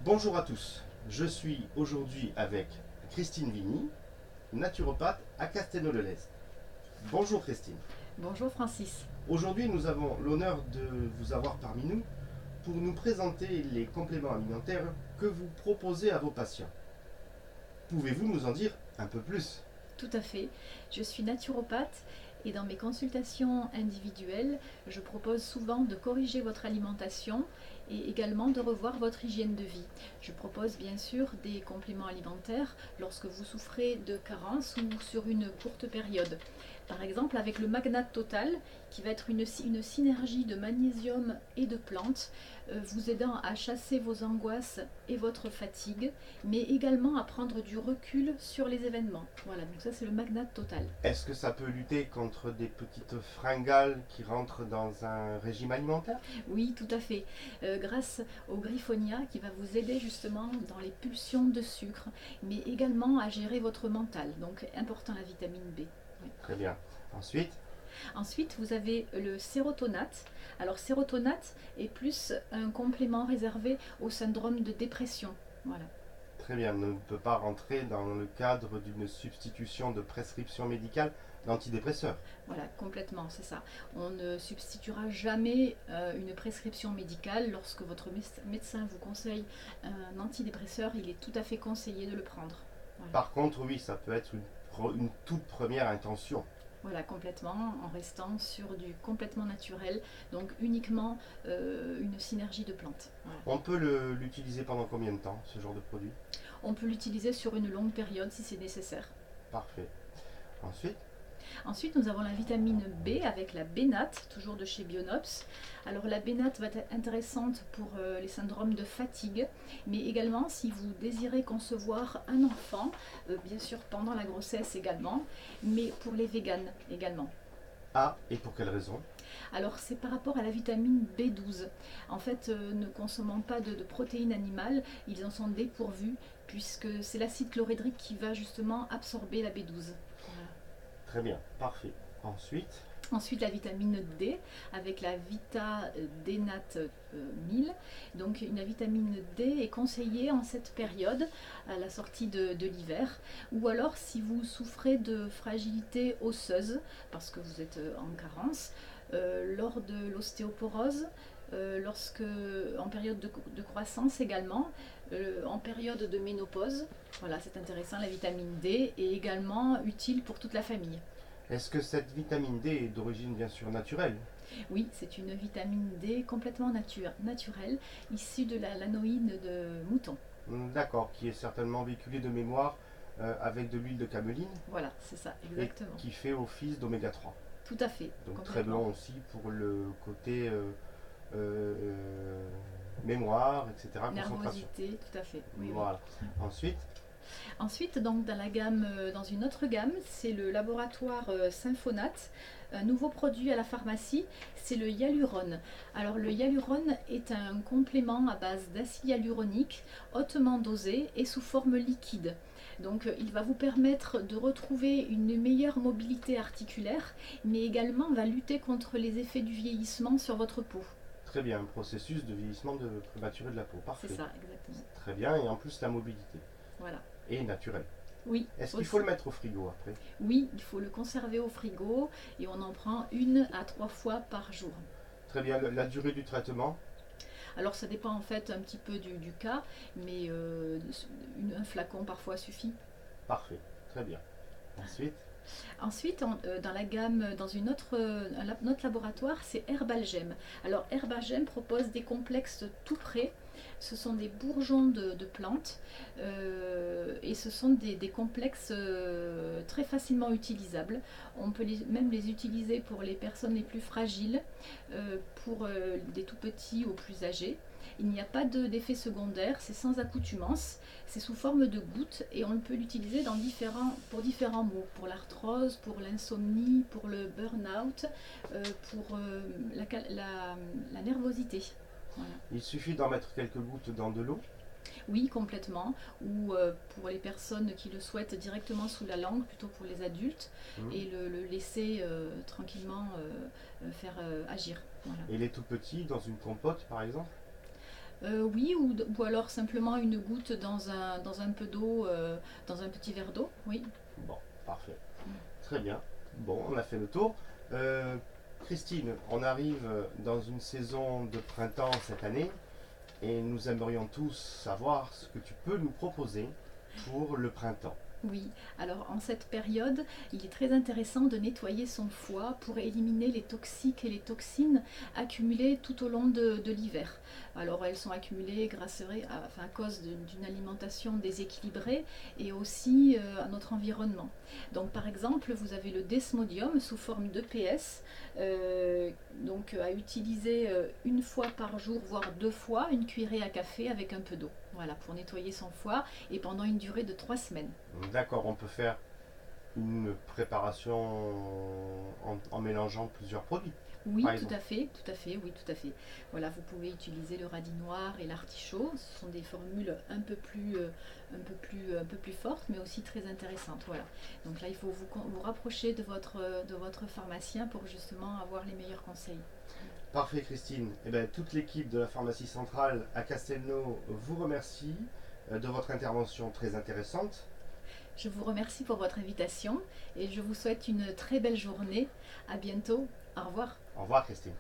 Bonjour à tous, je suis aujourd'hui avec Christine Vigny, naturopathe à Castelnau-le-Lez. Bonjour Christine. Bonjour Francis. Aujourd'hui nous avons l'honneur de vous avoir parmi nous pour nous présenter les compléments alimentaires que vous proposez à vos patients. Pouvez-vous nous en dire un peu plus? Tout à fait. Je suis naturopathe et dans mes consultations individuelles, je propose souvent de corriger votre alimentation et également de revoir votre hygiène de vie. Je propose bien sûr des compléments alimentaires lorsque vous souffrez de carences ou sur une courte période. Par exemple, avec le Magnate Total, qui va être une synergie de magnésium et de plantes, vous aidant à chasser vos angoisses et votre fatigue, mais également à prendre du recul sur les événements. Voilà, donc ça c'est le Magnate Total. Est-ce que ça peut lutter contre des petites fringales qui rentrent dans un régime alimentaire? Oui, tout à fait. Grâce au Griffonia qui va vous aider justement dans les pulsions de sucre, mais également à gérer votre mental. Donc important la vitamine B. Oui. Très bien. Ensuite, Ensuite, vous avez le sérotonate. Alors, sérotonate est plus un complément réservé au syndrome de dépression. Voilà. très bien, on ne peut pas rentrer dans le cadre d'une substitution de prescription médicale d'antidépresseurs. Voilà, complètement, c'est ça. On ne substituera jamais une prescription médicale. Lorsque votre médecin vous conseille un antidépresseur, il est tout à fait conseillé de le prendre. Voilà. Par contre, oui, ça peut être une toute première intention. Voilà, complètement, en restant sur du complètement naturel, donc uniquement une synergie de plantes. Voilà. On peut l'utiliser pendant combien de temps, ce genre de produit? On peut l'utiliser sur une longue période si c'est nécessaire. Parfait. Ensuite, Ensuite, nous avons la vitamine B avec la bénate, toujours de chez Bionops. Alors la bénate va être intéressante pour les syndromes de fatigue, mais également si vous désirez concevoir un enfant, bien sûr pendant la grossesse également, mais pour les véganes également. ah, et pour quelle raison? Alors c'est par rapport à la vitamine B12. En fait, ne consommant pas de protéines animales, ils en sont dépourvus puisque c'est l'acide chlorhydrique qui va justement absorber la B12. Voilà. Très bien, parfait. Ensuite, Ensuite, la vitamine D avec la Vita Denat 1000. Donc, une vitamine D est conseillée en cette période, à la sortie de l'hiver. Ou alors, si vous souffrez de fragilité osseuse, parce que vous êtes en carence, lors de l'ostéoporose, lorsque, en période de croissance également, en période de ménopause. Voilà, c'est intéressant. La vitamine D est également utile pour toute la famille. est-ce que cette vitamine D est d'origine bien sûr naturelle? Oui, c'est une vitamine D complètement naturelle, issue de la lanoïde de mouton. D'accord, qui est certainement véhiculée de mémoire avec de l'huile de cameline Voilà, c'est ça, et exactement. qui fait office d'oméga 3. Tout à fait, Donc très complètement. bon aussi pour le côté euh, mémoire, etc., concentration. Nervosité, tout à fait. Oui, oui. Voilà. Ensuite, Ensuite, donc, dans une autre gamme, c'est le laboratoire Symphonate. Un nouveau produit à la pharmacie, c'est le Hyaluron. Alors, le Hyaluron est un complément à base d'acide hyaluronique hautement dosé et sous forme liquide. Donc, il va vous permettre de retrouver une meilleure mobilité articulaire, mais également va lutter contre les effets du vieillissement sur votre peau. très bien, un processus de vieillissement prématuré de la peau. C'est Parfait. ça, exactement. Très bien, et en plus la mobilité. Voilà. Et naturelle. Oui, Est-ce qu'il faut aussi. le mettre au frigo après? Oui, il faut le conserver au frigo et on en prend 1 à 3 fois par jour. Très bien, la durée du traitement? Alors ça dépend en fait un petit peu du cas, mais un flacon parfois suffit. Parfait, très bien. Ensuite, Ensuite, dans la gamme, dans un autre laboratoire, c'est Herbalgem. Alors Herbalgem propose des complexes tout prêts. Ce sont des bourgeons de plantes et ce sont des complexes très facilement utilisables. On peut même les utiliser pour les personnes les plus fragiles, pour des tout petits aux plus âgés. Il n'y a pas d'effet secondaire, c'est sans accoutumance, c'est sous forme de gouttes et on peut l'utiliser pour différents maux, pour l'arthrose, pour l'insomnie, pour le burn-out, pour la nervosité. Voilà. il suffit d'en mettre quelques gouttes dans de l'eau. Oui, complètement. Ou pour les personnes qui le souhaitent directement sous la langue, plutôt pour les adultes, Hmm. et le laisser tranquillement faire agir. Voilà. Et les tout petits dans une compote par exemple? Oui, ou alors simplement une goutte dans un peu d'eau, dans un petit verre d'eau, oui. Bon, parfait. Très bien. Bon, on a fait le tour. Euh, Christine, on arrive dans une saison de printemps cette année et nous aimerions tous savoir ce que tu peux nous proposer pour le printemps. Oui, alors en cette période, il est très intéressant de nettoyer son foie pour éliminer les toxiques et les toxines accumulées tout au long de l'hiver. Alors elles sont accumulées à cause d'une alimentation déséquilibrée et aussi à notre environnement. Donc par exemple, vous avez le desmodium sous forme de PS, donc à utiliser une fois par jour, voire deux fois, une cuillerée à café avec un peu d'eau. Voilà, pour nettoyer son foie et pendant une durée de 3 semaines. D'accord, on peut faire une préparation en mélangeant plusieurs produits, Oui, par tout exemple. à fait, tout à fait, oui, tout à fait. Voilà, vous pouvez utiliser le radis noir et l'artichaut. Ce sont des formules un peu plus fortes, mais aussi très intéressantes. Voilà. Donc là, il faut vous rapprocher de votre pharmacien pour justement avoir les meilleurs conseils. Parfait, Christine. Eh bien, toute l'équipe de la pharmacie centrale à Castelnau vous remercie de votre intervention très intéressante. Je vous remercie pour votre invitation et je vous souhaite une très belle journée. À bientôt. Au revoir. Au revoir, Christine.